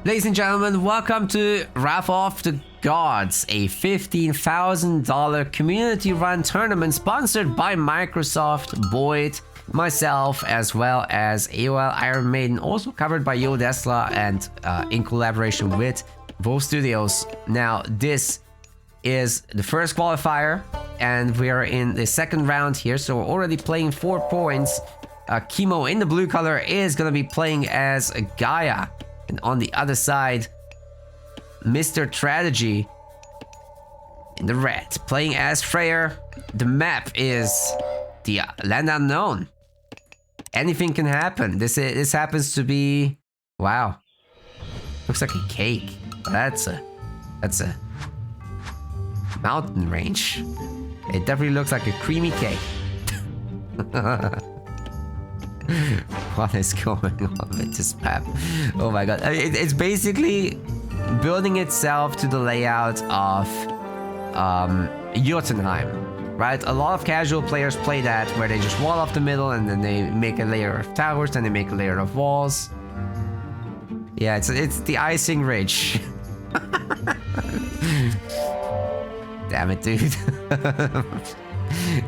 Ladies and gentlemen, welcome to Wrath of the Gods, a $15,000 community-run tournament sponsored by Microsoft, Boyd, myself, as well as AOL Iron Maiden, also covered by Yodesla and in collaboration with both studios. Now, this is the first qualifier, and we are in the second round here, so we're already playing 4 points. Kimo in the blue color is going to be playing as Gaia. And on the other side, Mr. Strategy in the red, playing as Freyr. The map is the Land Unknown. Anything can happen. This happens to be... Wow. Looks like a cake. That's a mountain range. It definitely looks like a creamy cake. What is going on with this map? Oh my god. It's basically building itself to the layout of Jotunheim, right? A lot of casual players play that, where they just wall off the middle and then they make a layer of towers, then they make a layer of walls. Yeah, it's the icing ridge. Damn it, dude.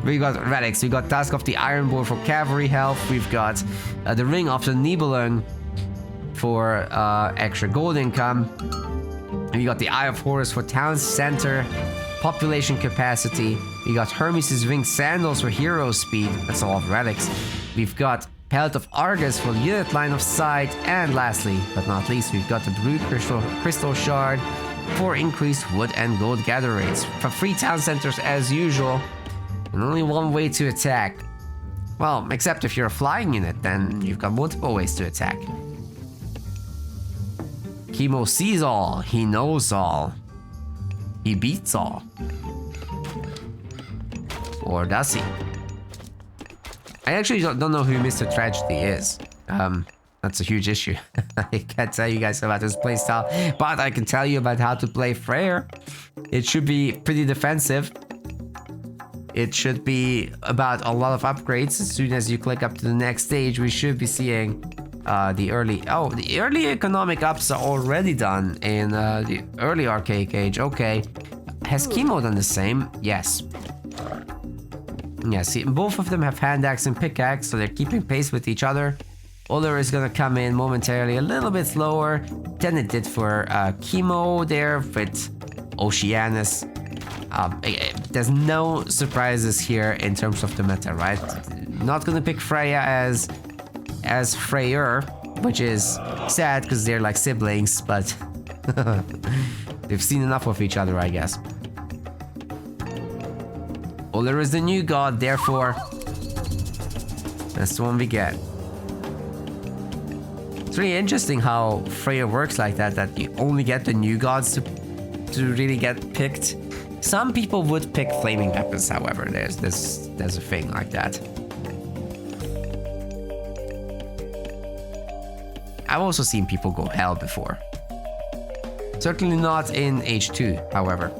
We got relics, we got Task of the Ironborn for cavalry health, we've got the Ring of the Nibelung for extra gold income, we got the Eye of Horus for town center population capacity, we got Hermes' winged sandals for hero speed, that's a lot of relics, we've got Pelt of Argus for unit line of sight, and lastly but not least, we've got the Blue Crystal Shard for increased wood and gold gather rates. For 3 town centers as usual, and only one way to attack. Well, except if you're a flying unit, then you've got multiple ways to attack. Kimo sees all, he knows all, he beats all. Or does he? I actually don't know who Mr. Tragedy is. That's a huge issue. I can't tell you guys about his playstyle, but I can tell you about how to play Freyr. It should be pretty defensive. It should be about a lot of upgrades. As soon as you click up to the next stage, we should be seeing the early economic ups are already done in the early Archaic Age. Okay. Has Kimo done the same? Yes. Yeah, see, both of them have hand axe and pickaxe, so they're keeping pace with each other. Oler is gonna come in momentarily a little bit slower than it did for Kimo there with Oceanus. There's no surprises here in terms of the meta, right? Not gonna pick Freya as Freyr, which is sad because they're like siblings, but they've seen enough of each other, I guess. Oler is the new god, therefore that's the one we get. It's really interesting how Freya works like that, that you only get the new gods to really get picked. Some people would pick flaming weapons, however, there's a thing like that. I've also seen people go hell before. Certainly not in H2, however.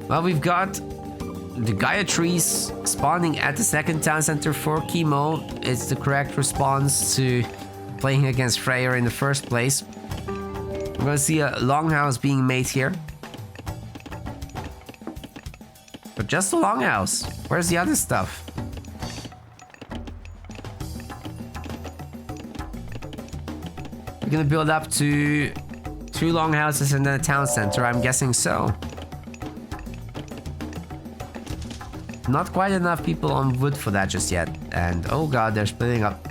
Well, we've got the Gaia trees spawning at the second town center for Kimo. It's the correct response to playing against Freyr in the first place. We're gonna see a longhouse being made here. But just a longhouse. Where's the other stuff? We're gonna build up to 2 longhouses and then a town center, I'm guessing so. Not quite enough people on wood for that just yet. And oh god, they're splitting up.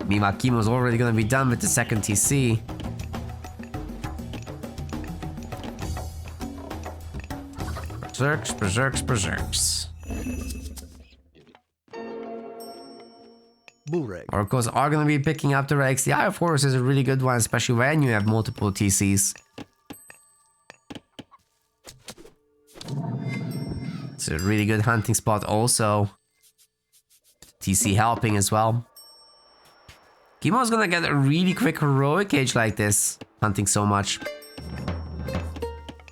Meanwhile, Kimo's already gonna be done with the second TC. Berserks, berserks, berserks. Oracles are going to be picking up the relics. The Eye of Horus is a really good one, especially when you have multiple TCs. It's a really good hunting spot also. TC helping as well. Kimo's gonna get a really quick heroic cage like this, hunting so much.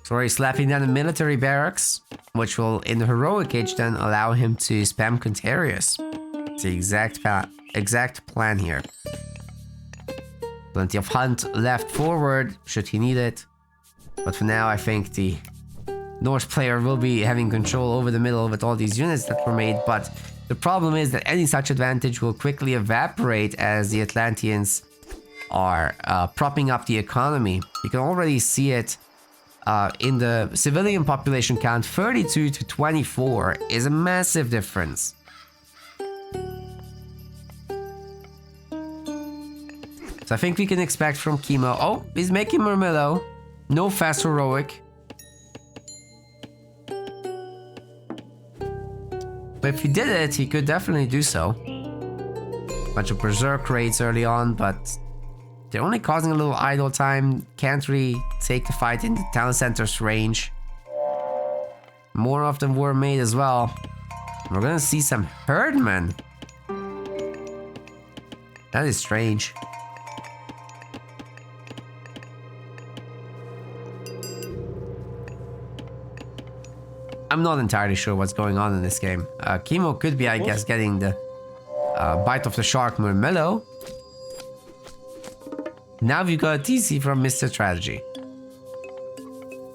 So he's slapping down the military barracks, which will, in the heroic cage, then allow him to spam Contarius. It's the exact plan here. Plenty of hunt left forward, should he need it. But for now, I think the Norse player will be having control over the middle with all these units that were made. But the problem is that any such advantage will quickly evaporate as the Atlanteans are propping up the economy. You can already see it in the civilian population count. 32 to 24 is a massive difference. So I think we can expect from Kimo. Oh, he's making Murmillo. No fast heroic. But if he did it, he could definitely do so. Bunch of berserk raids early on, but they're only causing a little idle time. Can't really take the fight in the town center's range. More of them were made as well. We're gonna see some herdmen. That is strange. I'm not entirely sure what's going on in this game. Kimo could be, I guess, getting the bite of the shark Murmillo. Now we've got a TC from Mr. Strategy.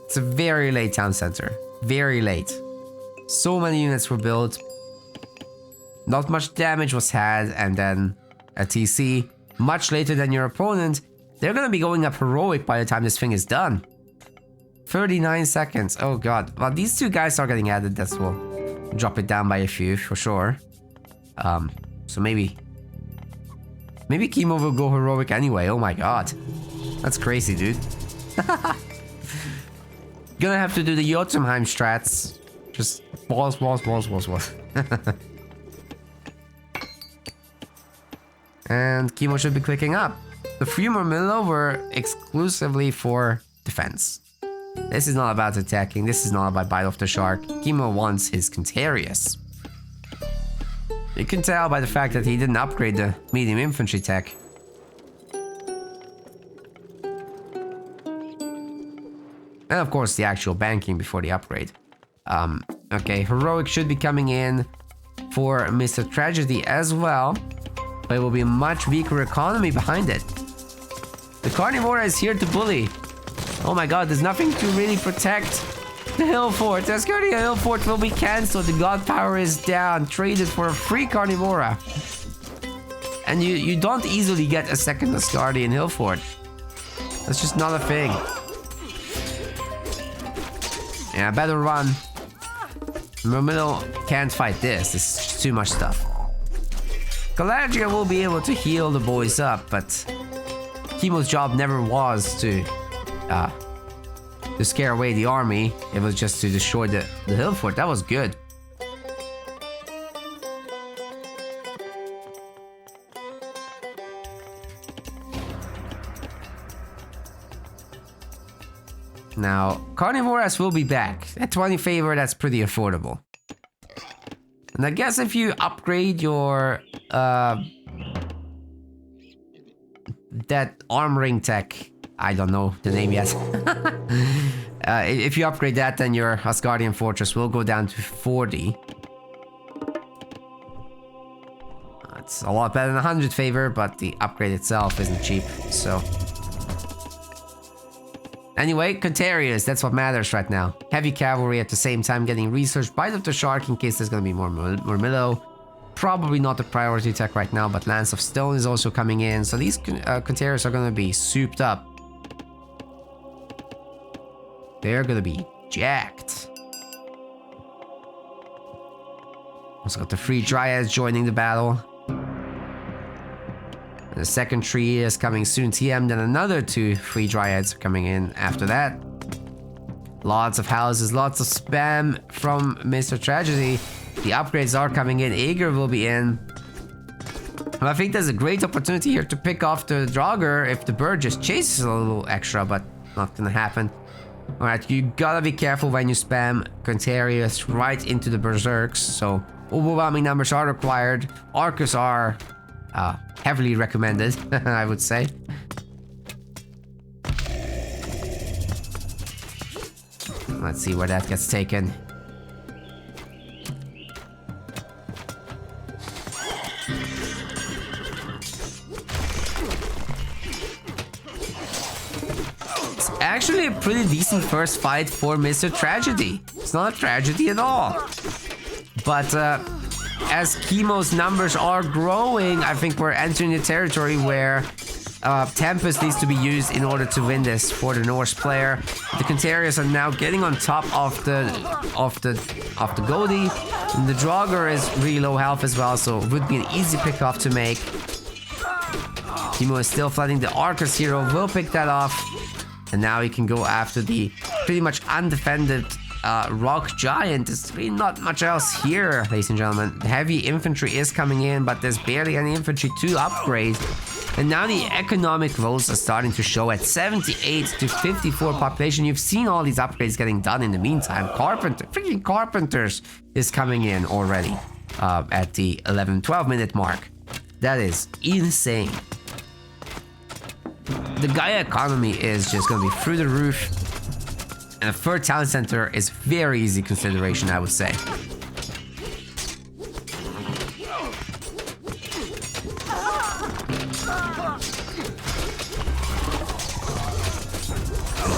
It's a very late town center. Very late. So many units were built. Not much damage was had, and then a TC much later than your opponent. They're gonna be going up heroic by the time this thing is done. 39 seconds. Oh god. Well, these two guys are getting added. That will drop it down by a few for sure. So maybe Kimo will go heroic anyway. Oh my god. That's crazy, dude. Gonna have to do the Jotunheim strats. Just walls. And Kimo should be clicking up. The free Murmillo were exclusively for defense. This is not about attacking. This is not about bite of the shark. Kimo wants his Contarius. You can tell by the fact that he didn't upgrade the medium infantry tech. And of course the actual banking before the upgrade. Okay, heroic should be coming in for Mr. Tragedy as well. But it will be a much weaker economy behind it. The Carnivora is here to bully. Oh my god, there's nothing to really protect the hill fort. The Asgardia hill fort will be cancelled. The god power is down. Traded for a free Carnivora. And you don't easily get a second Asgardian hill fort. That's just not a thing. Yeah, better run. Murmillo can't fight this. This is just too much stuff. Galadriel will be able to heal the boys up, but Kimo's job never was to scare away the army. It was just to destroy the hill fort. That was good. Now, Carnivoras will be back. At 20 favor, that's pretty affordable. And I guess if you upgrade your that armoring tech, I don't know the name yet. If you upgrade that, then your Asgardian fortress will go down to 40. That's a lot better than 100 favor, but the upgrade itself isn't cheap, so... Anyway, Contarius, that's what matters right now. Heavy cavalry at the same time getting researched. Bite of the shark in case there's gonna be more Murmillo. Probably not the priority tech right now, but Lance of Stone is also coming in. So these Contarius are gonna be souped up. They're gonna be jacked. Also got the three Dryads joining the battle. The second tree is coming soon. TM, then another 2 free Dryads are coming in after that. Lots of houses, lots of spam from Mr. Tragedy. The upgrades are coming in. Aegir will be in. And I think there's a great opportunity here to pick off the Draugr if the bird just chases a little extra, but not gonna happen. Alright, you gotta be careful when you spam Contarius right into the berserks. So overwhelming numbers are required. Arcus are Heavily recommended, I would say. Let's see where that gets taken. It's actually a pretty decent first fight for Mr. Tragedy. It's not a tragedy at all. But as Kimo's numbers are growing, I think we're entering a territory where Tempest needs to be used in order to win this for the Norse player. The Contarius are now getting on top of the Goldie. And the Draugr is really low health as well, so it would be an easy pick-off to make. Kimo is still flooding the Arcus hero, will pick that off. And now he can go after the pretty much undefended Rock Giant. There's really not much else here, ladies and gentlemen. Heavy infantry is coming in, but there's barely any infantry to upgrade. And now the economic rolls are starting to show at 78 to 54 population. You've seen all these upgrades getting done in the meantime. Freaking Carpenters is coming in already at the 11-12 minute mark. That is insane. The Gaia economy is just going to be through the roof. And a third talent center is very easy consideration, I would say.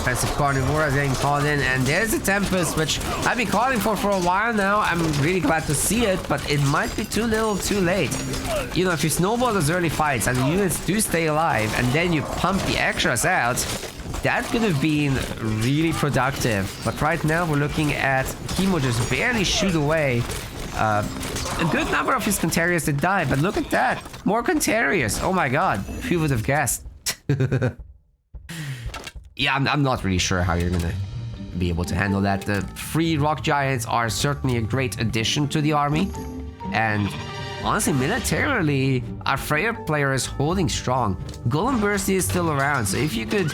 Defensive Carnivora getting called in, and there's a Tempest, which I've been calling for a while now. I'm really glad to see it, but it might be too little too late. You know, if you snowball those early fights and the units do stay alive, and then you pump the extras out, that could have been really productive. But right now we're looking at Kimo just barely shoot away. A good number of his Contarius did die, but look at that. More Contarius. Oh my god. Who would have guessed? Yeah, I'm not really sure how you're gonna be able to handle that. The 3 Rock Giants are certainly a great addition to the army. And honestly, militarily, our Freyr player is holding strong. Golem Bursty is still around, so if you could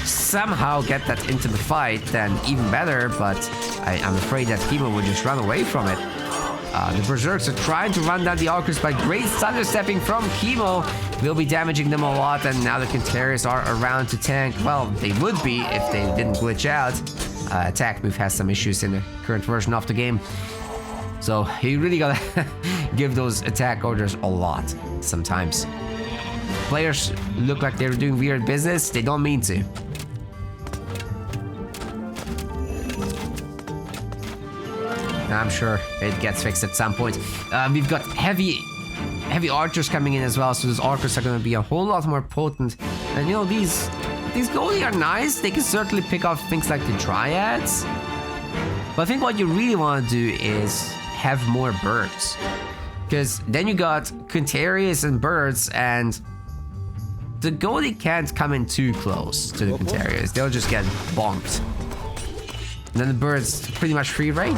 somehow get that into the fight, then even better, but I'm afraid that Kimo would just run away from it. The Berserks are trying to run down the Archers, but great thunder stepping from Kimo will be damaging them a lot, and now the Contarius are around to tank. Well, they would be if they didn't glitch out. Attack move has some issues in the current version of the game. So you really gotta give those attack orders a lot sometimes. Players look like they're doing weird business, they don't mean to. I'm sure it gets fixed at some point. We've got heavy archers coming in as well, so those archers are going to be a whole lot more potent. And you know, these Goldie are nice. They can certainly pick off things like the Dryads. But I think what you really want to do is have more birds. Because then you got Contarius and birds, and the Goldie can't come in too close to the Contarius. They'll just get bonked. And then the birds pretty much free reign.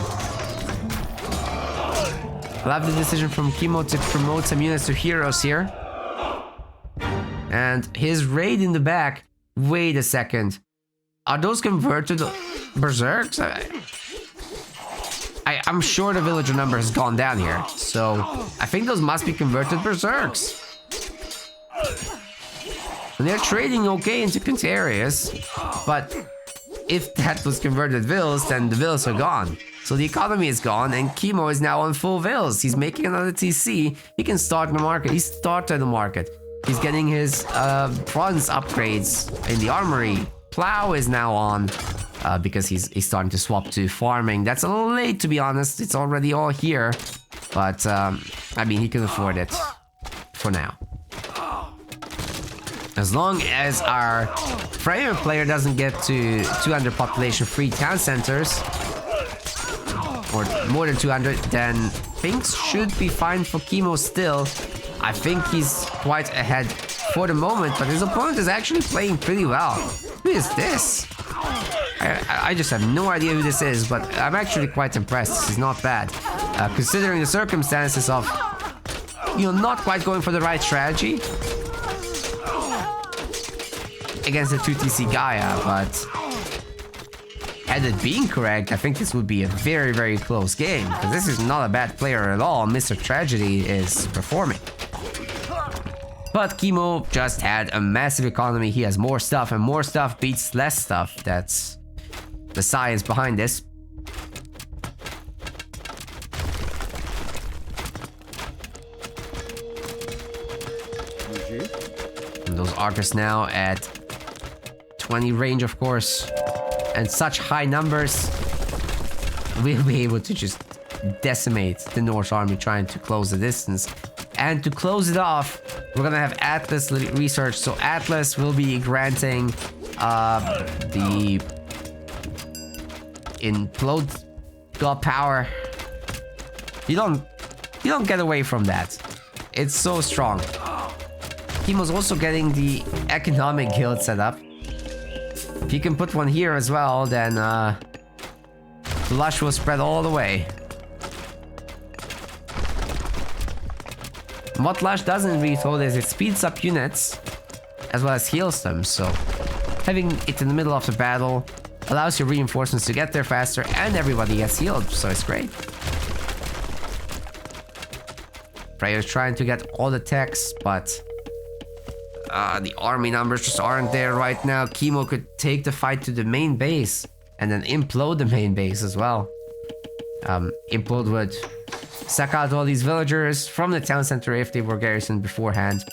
I love the decision from Kimo to promote some units to heroes here. And his raid in the back. Wait a second. Are those converted berserks? I'm sure the villager number has gone down here. So I think those must be converted berserks. And they're trading okay into Contarius. But if that was converted vills, then the vills are gone. So the economy is gone, and Kimo is now on full vills. He's making another TC. He can start in the market. He started the market. He's getting his bronze upgrades in the armory. Plow is now on because he's starting to swap to farming. That's a little late, to be honest. It's already all here. But, I mean, he can afford it for now. As long as our Freyr player doesn't get to 200 population free town centers, or more than 200, then things should be fine for Kimo still. I think he's quite ahead for the moment, but his opponent is actually playing pretty well. Who is this? I just have no idea who this is, but I'm actually quite impressed. This is not bad. Considering the circumstances of, you know, not quite going for the right strategy against the 2TC Gaia, but had it been correct, I think this would be a very, very close game, because this is not a bad player at all. Mr. Tragedy is performing. But Kimo just had a massive economy. He has more stuff, and more stuff beats less stuff. That's the science behind this. And those archers now at 20 range, of course, and such high numbers, we'll be able to just decimate the Norse army trying to close the distance. And to close it off, we're gonna have Atlas research. So Atlas will be granting the implode god power. You don't get away from that. It's so strong. Kimo's also getting the economic guild set up. If you can put one here as well, then Lush will spread all the way. What Lush does in Retold is it speeds up units as well as heals them, so having it in the middle of the battle allows your reinforcements to get there faster and everybody gets healed, so it's great. Freya's trying to get all the techs, but the army numbers just aren't there right now. Kimo could take the fight to the main base and then implode the main base as well. Implode would suck out all these villagers from the town center if they were garrisoned beforehand.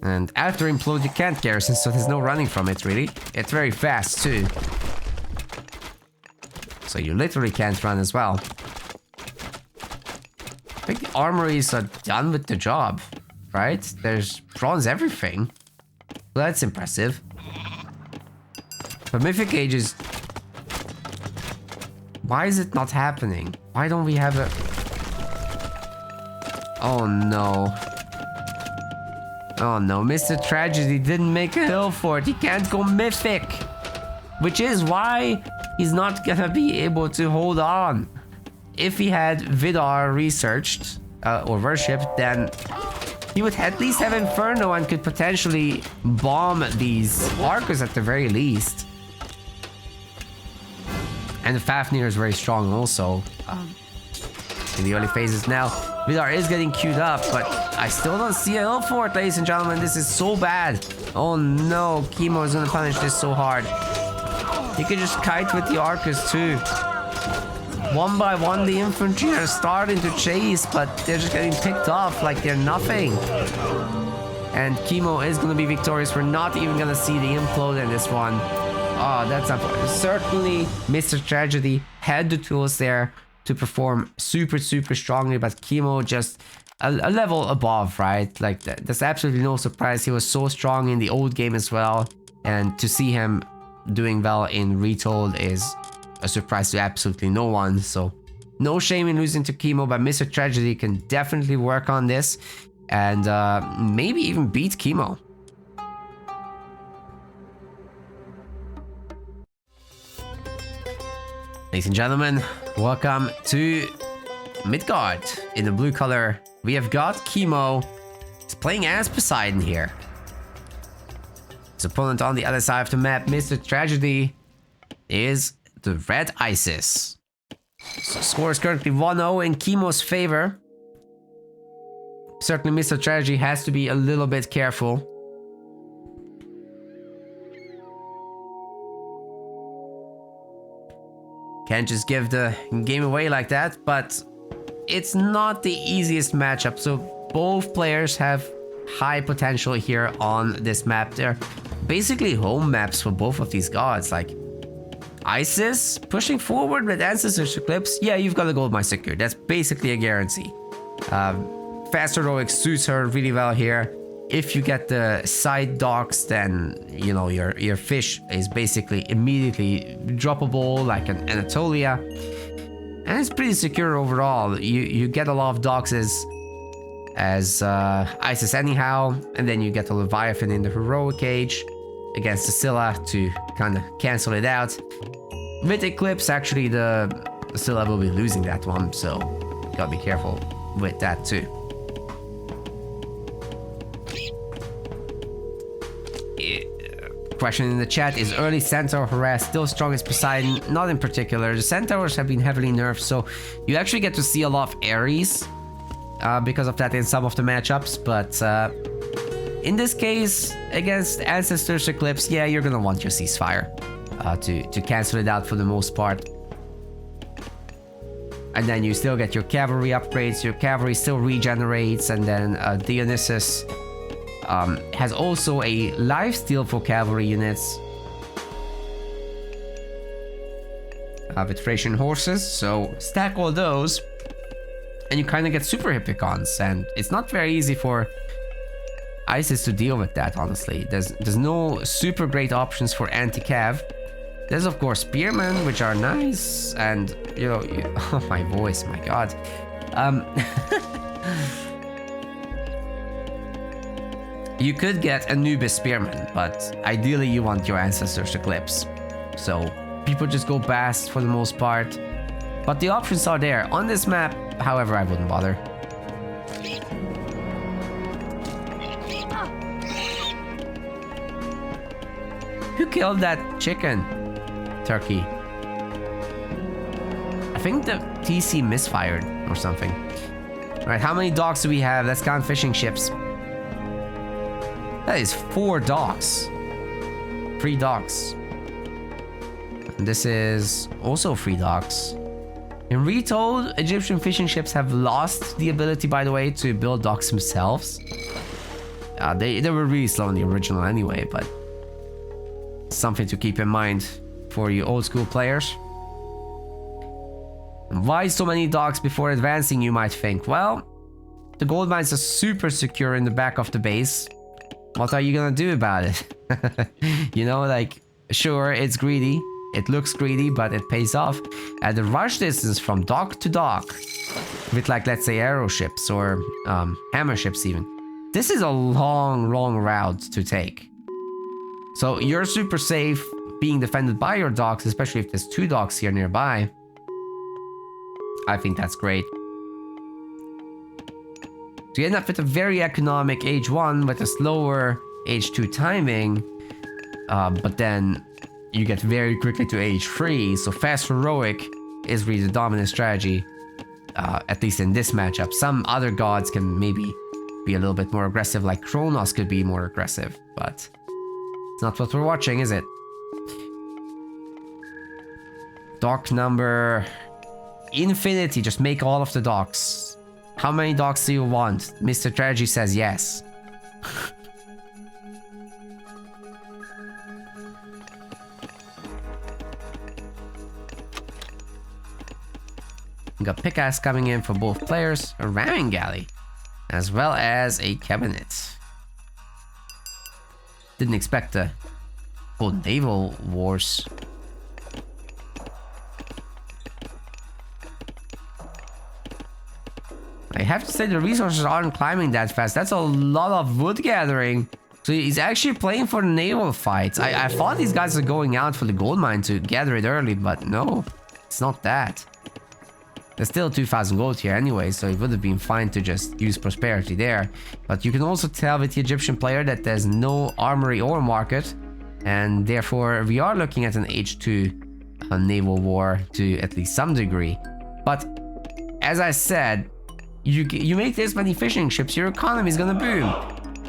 And after implode you can't garrison, so there's no running from it really. It's very fast too. So you literally can't run as well. I think the armories are done with the job, right? There's bronze everything. Well, that's impressive. But Mythic Age is... Why is it not happening? Why don't we have a... Oh no. Oh no, Mr. Tragedy didn't make a hill fort. He can't go Mythic. Which is why he's not gonna be able to hold on. If he had Vidar researched or worshipped, then he would at least have Inferno and could potentially bomb these archers at the very least. And the Fafnir is very strong also in the early phases. Now, Vidar is getting queued up, but I still don't see a hill fort, ladies and gentlemen. This is so bad. Oh no, Kimo is gonna punish this so hard. He could just kite with the archers too. One by one, the infantry are starting to chase, but they're just getting picked off like they're nothing. And Kimo is going to be victorious. We're not even going to see the implode in this one. Oh, that's not... Certainly, Mr. Tragedy had the tools there to perform super, super strongly, but Kimo just a level above, right? Like, there's absolutely no surprise. He was so strong in the old game as well. And to see him doing well in Retold is a surprise to absolutely no one. So no shame in losing to Kimo, but Mr. Tragedy can definitely work on this and maybe even beat Kimo. Ladies and gentlemen, welcome to Midgard. In the blue color, we have got Kimo. He's playing as Poseidon here. His opponent on the other side of the map, Mr. Tragedy, is the Red Isis. So score is currently 1-0 in Kimo's favor. Certainly Mr. Tragedy has to be a little bit careful. Can't just give the game away like that, but it's not the easiest matchup. So both players have high potential here on this map. They're basically home maps for both of these gods. Like Isis pushing forward with Ancestors Eclipse. Yeah, you've got a gold mine secured. That's basically a guarantee. Fast heroic suits her really well here. If you get the side docks, then you know your fish is basically immediately droppable like an Anatolia, and it's pretty secure overall. You get a lot of docks as Isis anyhow, and then you get the Leviathan in the heroic age against the Scylla to kind of cancel it out. With Eclipse, actually the Scylla will be losing that one, so you gotta be careful with that too. Question in the chat, is early Centaur harass still strong as Poseidon? Not in particular. The Centaurs have been heavily nerfed, so you actually get to see a lot of Ares because of that in some of the matchups, but in this case, against Ancestor's Eclipse, yeah, you're gonna want your ceasefire to cancel it out for the most part. And then you still get your cavalry upgrades, your cavalry still regenerates, and then Dionysus has also a lifesteal for cavalry units. With Thracian horses, so stack all those, and you kind of get super Hippicons, and it's not very easy for ISIS to deal with that, honestly. There's no super great options for anti-cav. There's of course spearmen, which are nice, and you know, oh my voice, my god. You could get Anubis spearmen, but ideally you want your Ancestor's Eclipse. So people just go Bast for the most part. But the options are there. On this map, however, I wouldn't bother. Who killed that chicken? Turkey. I think the TC misfired or something. Alright, how many docks do we have? Let's count fishing ships. That is 4 docks. 3 docks. And this is also 3 docks. In Retold, Egyptian fishing ships have lost the ability, by the way, to build docks themselves. They were really slow in the original anyway, but something to keep in mind for you old school players. Why so many docks before advancing, you might think? Well, the gold mines are super secure in the back of the base. What are you gonna do about it? You know, like, sure, it's greedy. It looks greedy, but it pays off. At the rush distance from dock to dock, with like, let's say, arrow ships or hammer ships even, this is a long route to take. So you're super safe being defended by your docks, especially if there's 2 docks here nearby. I think that's great. So you end up with a very economic Age 1 with a slower Age 2 timing, but then you get very quickly to Age 3, so fast heroic is really the dominant strategy, at least in this matchup. Some other gods can maybe be a little bit more aggressive, like Kronos could be more aggressive, but it's not what we're watching, is it? Dock number infinity, just make all of the docks. How many docks do you want? Mr. Tragedy says yes. We got pickaxe coming in for both players, a ramming galley, as well as a cabinet. Didn't expect the whole naval wars. I have to say the resources aren't climbing that fast. That's a lot of wood gathering. So he's actually playing for the naval fights. I thought these guys are going out for the gold mine to gather it early, but no, it's not that. There's still 2,000 gold here anyway, so it would have been fine to just use prosperity there. But you can also tell with the Egyptian player that there's no armory or market, and therefore we are looking at an H2 naval war to at least some degree. But as I said, you make this many fishing ships, your economy is gonna boom.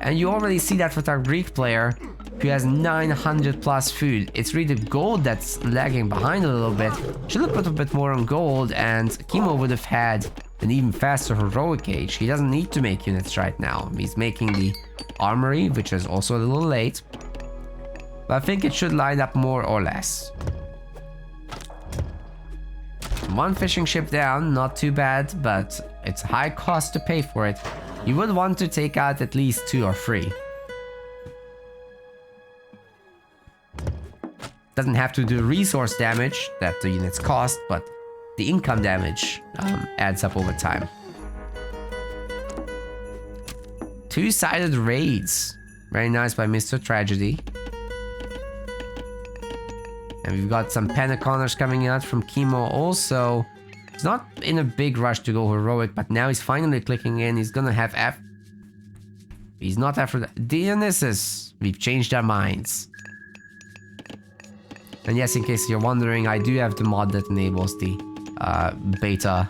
And you already see that with our Greek player, who has 900 plus food. It's really the gold that's lagging behind a little bit. Should have put a bit more on gold, and Kimo would have had an even faster heroic age. He doesn't need to make units right now. He's making the armory, which is also a little late. But I think it should line up more or less. 1 fishing ship down, not too bad, but it's a high cost to pay for it. You would want to take out at least 2 or 3. Doesn't have to do resource damage that the units cost, but the income damage adds up over time. 2-sided raids. Very nice by Mr. Tragedy. And we've got some Pentaconners coming out from Kimo also. He's not in a big rush to go heroic, but now he's finally clicking in. He's gonna have F. He's not after that. Dionysus. We've changed our minds. And yes, in case you're wondering, I do have the mod that enables the beta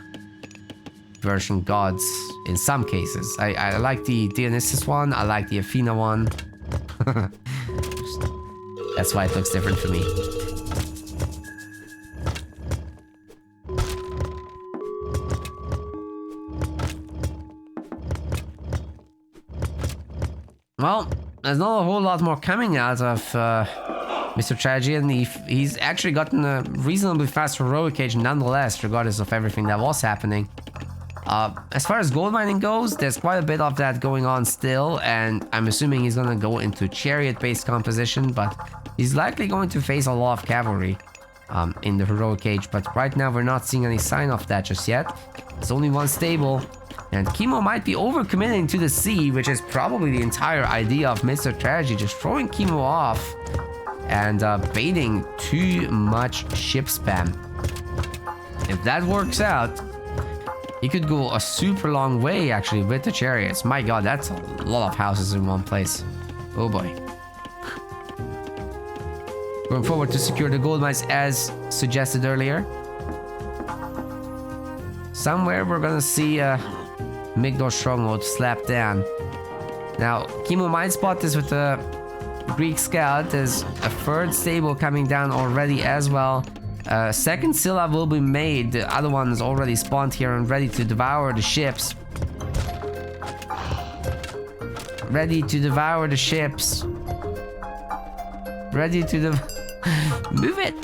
version gods in some cases. I like the Dionysus one, I like the Athena one. That's why it looks different for me. Well, there's not a whole lot more coming out of Mr. Tragedy, and he's actually gotten a reasonably fast heroic age nonetheless, regardless of everything that was happening. As far as gold mining goes, there's quite a bit of that going on still, and I'm assuming he's gonna go into chariot-based composition, but he's likely going to face a lot of cavalry in the heroic age, but right now we're not seeing any sign of that just yet. There's only one stable, and Kimo might be overcommitting to the sea, which is probably the entire idea of Mr. Tragedy, just throwing Kimo off and baiting too much ship spam. If that works out, he could go a super long way actually with the chariots. My god, that's a lot of houses in one place. Oh boy. Going forward to secure the gold mines as suggested earlier. Somewhere we're gonna see a Migdol stronghold slapped down. Now, Kimo might spot this with the Greek scout. There's a third stable coming down already as well. Second Scylla will be made. The other one is already spawned here and ready to devour the ships. Ready to devour the ships. Ready to move it.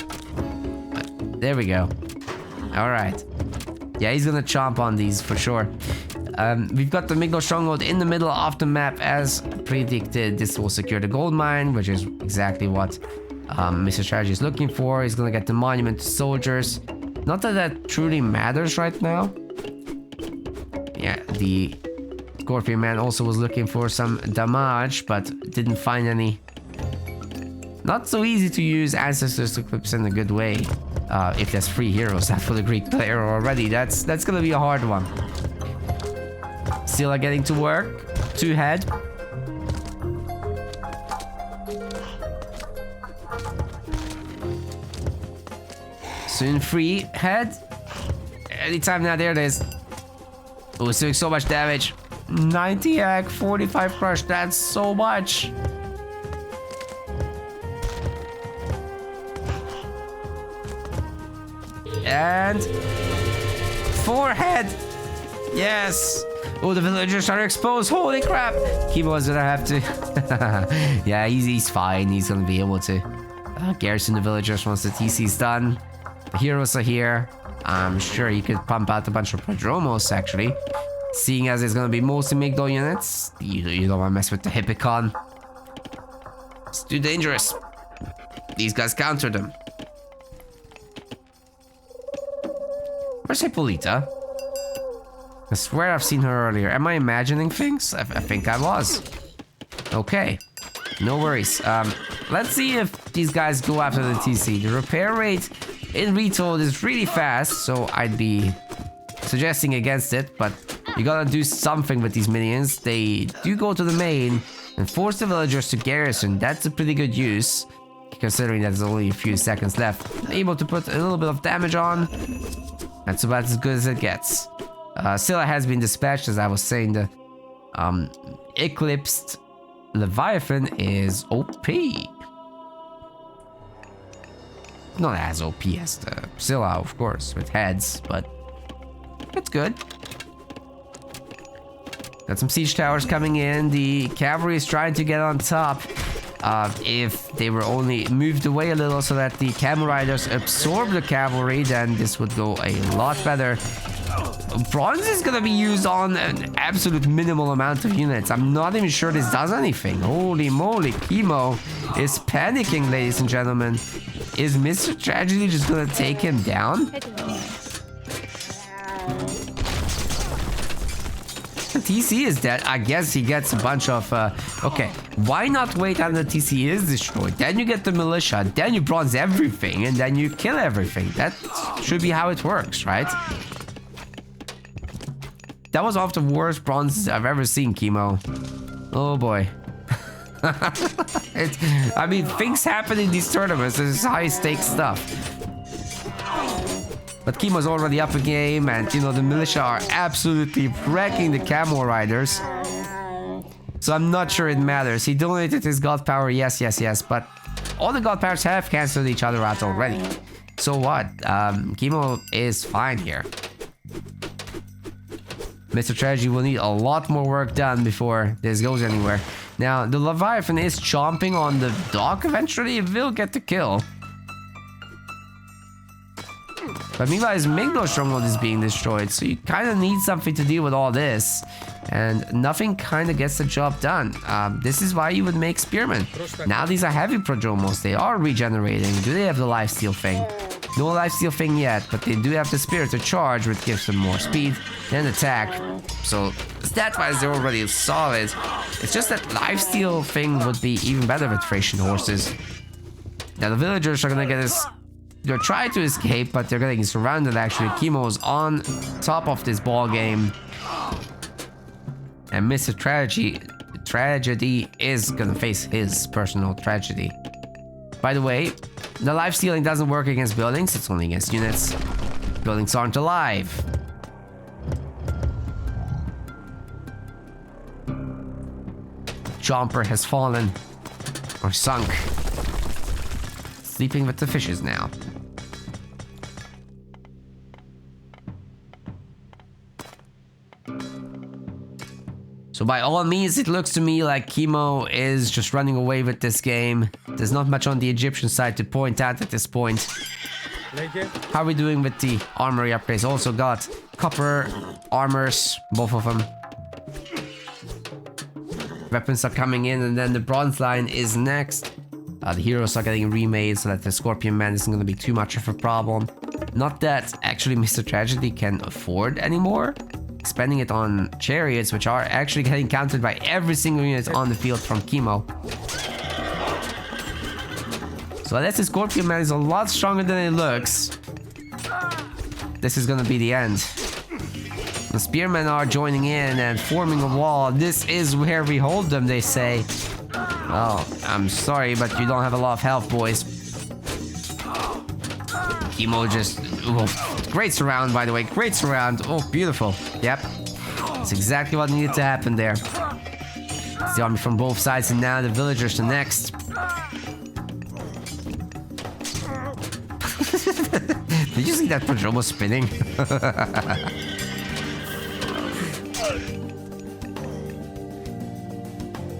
There we go. All right. Yeah, he's gonna chomp on these for sure. We've got the Migdol stronghold in the middle of the map as predicted. This will secure the gold mine, which is exactly what Mr. Strategy is looking for. He's gonna get the monument to soldiers. Not that that truly matters right now. Yeah, the Scorpion Man also was looking for some damage, but didn't find any. Not so easy to use Ancestors Eclipse in a good way. If there's 3 heroes that for the Greek player already, that's gonna be a hard one. Scylla getting to work. 2 head. Soon 3 head. Anytime now, there it is. Oh, it's doing so much damage. 90 ag, 45 crush. That's so much. And 4 head. Yes. Oh, the villagers are exposed. Holy crap. Kimo's gonna have to. Yeah, he's fine. He's gonna be able to garrison the villagers once the TC's done. The heroes are here. I'm sure he could pump out a bunch of Prodromos actually. Seeing as it's gonna be mostly Migdol units. You don't wanna mess with the Hippicon. It's too dangerous. These guys counter them. Where's Hippolyta? I swear I've seen her earlier. Am I imagining things? I think I was. Okay. No worries. Let's see if these guys go after the TC. The repair rate in Retold is really fast, so I'd be suggesting against it, but you gotta do something with these minions. They do go to the main and force the villagers to garrison. That's a pretty good use, considering that there's only a few seconds left. Able to put a little bit of damage on. That's about as good as it gets. Scylla has been dispatched, as I was saying. The Eclipsed Leviathan is OP. Not as OP as the Scylla, of course, with heads, but it's good. Got some siege towers coming in. The cavalry is trying to get on top. If they were only moved away a little so that the camel riders absorb the cavalry, then this would go a lot better. Bronze is gonna be used on an absolute minimal amount of units. I'm not even sure this does anything. Holy moly, Kimo is panicking, ladies and gentlemen. Is Mr. Tragedy just gonna take him down? TC is dead. I guess he gets a bunch of okay, why not wait until the TC is destroyed? Then you get the militia, then you bronze everything, and then you kill everything. That should be how it works, right? That was one of the worst bronzes I've ever seen, Kimo. Oh boy. I mean, things happen in these tournaments. This is high stakes stuff. But Kimo's already up a game, and you know, the militia are absolutely wrecking the camo riders. So I'm not sure it matters. He donated his god power, yes, but all the god powers have cancelled each other out already. So what? Kimo is fine here. Mr. Tragedy will need a lot more work done before this goes anywhere. Now, the Leviathan is chomping on the dock eventually. It will get the kill. But meanwhile, his Migdo stronghold is being destroyed, so you kind of need something to deal with all this. And nothing kind of gets the job done. This is why you would make Spearmen. Now these are heavy prodromos. They are regenerating. Do they have the lifesteal thing? No lifesteal thing yet, but they do have the Spirit to charge, which gives them more speed and attack. So stat-wise, they're already solid. It's just that lifesteal thing would be even better with Thracian horses. Now the villagers are gonna get this. They're trying to escape, but they're getting surrounded actually. Kimo's on top of this ball game. And Mr. Tragedy is gonna face his personal tragedy. By the way, the life stealing doesn't work against buildings, it's only against units. Buildings aren't alive. Jumper has fallen. Or sunk. Sleeping with the fishes now. So by all means, it looks to me like Kimo is just running away with this game. There's not much on the Egyptian side to point out at this point. How are we doing with the armory upgrades? Also got copper armors, both of them. Weapons are coming in, and then the bronze line is next. The heroes are getting remade so that the Scorpion Man isn't going to be too much of a problem. Not that actually Mr. Tragedy can afford anymore. Spending it on chariots, which are actually getting counted by every single unit on the field from Kimo. So unless the Scorpion Man is a lot stronger than it looks, this is gonna be the end. The Spearmen are joining in and forming a wall. This is where we hold them, they say. Oh, I'm sorry, but you don't have a lot of health, boys. Kimo just... Oh, great surround, by the way. Great surround. Oh, beautiful. Yep. That's exactly what needed to happen there. It's the army from both sides, and now the villagers the next. Did you see that prodromo spinning?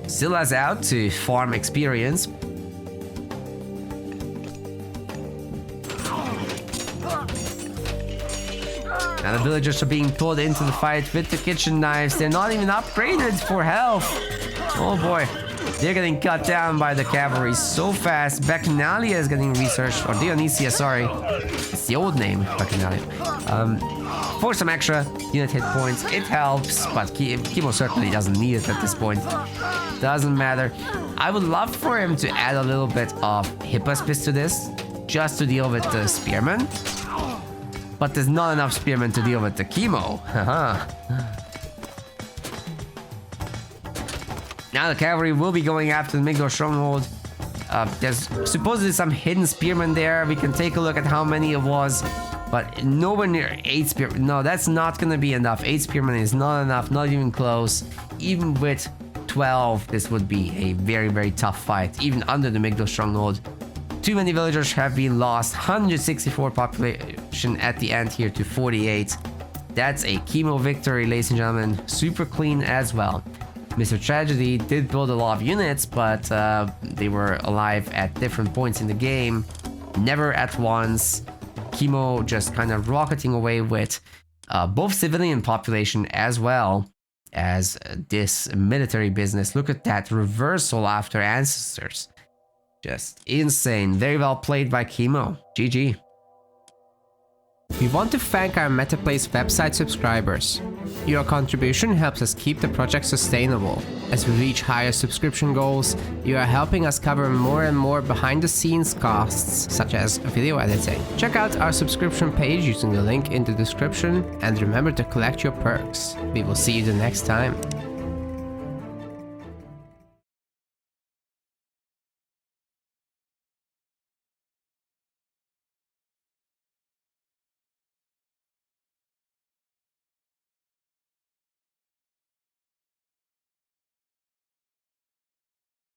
Silla's out to farm experience. Now the villagers are being pulled into the fight with the kitchen knives. They're not even upgraded for health. Oh boy. They're getting cut down by the cavalry so fast. Bacchanalia is getting researched. Or Dionysia, sorry. It's the old name, Bacchanalia. For some extra unit hit points, it helps. But Kimo certainly doesn't need it at this point. Doesn't matter. I would love for him to add a little bit of Hippospis to this. Just to deal with the Spearmen. But there's not enough Spearmen to deal with the Kimo. Now the cavalry will be going after the Migdor stronghold. There's supposedly some hidden Spearmen there. We can take a look at how many it was. But nowhere near 8 Spearmen. No, that's not going to be enough. 8 Spearmen is not enough. Not even close. Even with 12, this would be a very, very tough fight. Even under the Migdor stronghold. Too many villagers have been lost. 164 population at the end here to 48. That's a Kimo victory, ladies and gentlemen. Super clean as well. Mr. Tragedy did build a lot of units, but they were alive at different points in the game. Never at once. Kimo just kind of rocketing away with both civilian population as well as this military business. Look at that reversal after Ancestors. Just insane. Very well played by Kimo. GG. We want to thank our MetaPlays website subscribers. Your contribution helps us keep the project sustainable. As we reach higher subscription goals, you are helping us cover more and more behind-the-scenes costs, such as video editing. Check out our subscription page using the link in the description, and remember to collect your perks. We will see you the next time.